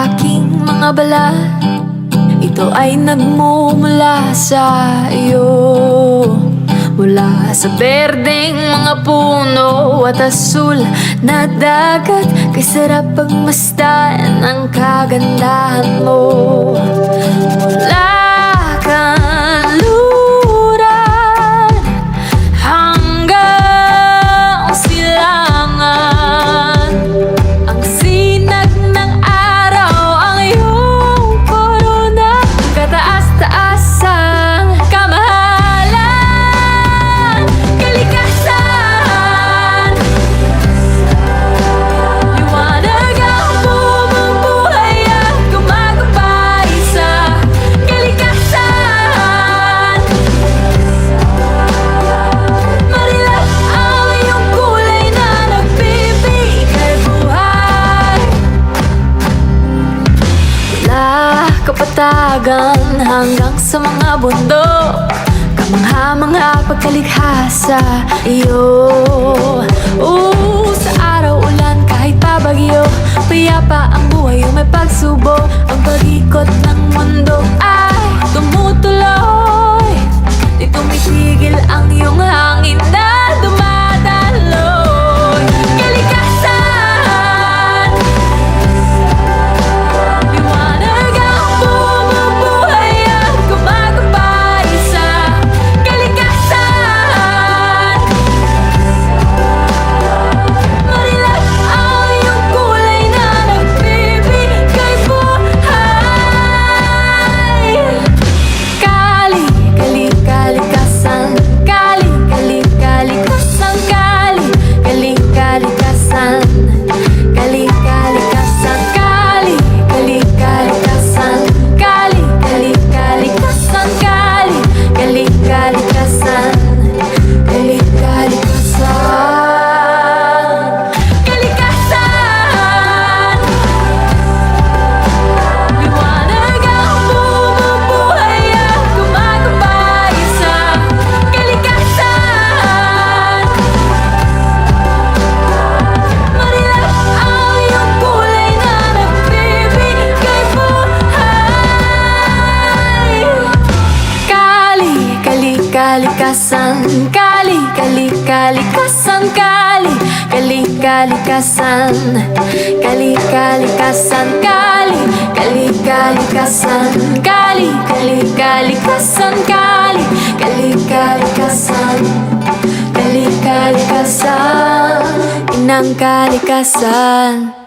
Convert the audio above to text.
aking mga balat, ito ay nagmumula sa iyo. Mula sa berdeng mga puno at asul na dagat, kay sarap pagmasdan ang kagandahan mo. Mula kanluran hanggang silangan, ang sinag ng araw ang iyong korona. Kataas-taasang kamahalan, kalikasan, liwanag ang bumubuhay at gumagabay sa kalikasan. Marilap ang iyong kulay na nagbibigay buhay. Mula kapatagan hanggang sa mga bundok, kamangha-mangha pagkalikha sa iyo. Sa araw ulan kahit pabagyo, payapa ang buhay o may pagsubok. Ang pag-ikot ng mundo ay tumutuloy, di tumitigil ang iyong hangin na dumadaloy. Kalikasan, liwanag ang bumubuhay at gumagabay sa kalikasan. Marilap ang iyong kulay na nagbibigay buhay. Kalikasan, kalikasan, kalikasan, kalikasan, kalikasan, kalikasan, kalikasan, kalikasan. Liwanag ang bumubuhay at gumagabay sa kalikasan. Marilap ang iyong kulay na nagbibigay buhay. Kalikasan, kalikasan, kalikasan, kalikasan, kalikasan, kalikasan, kalikasan, inang kalikasan.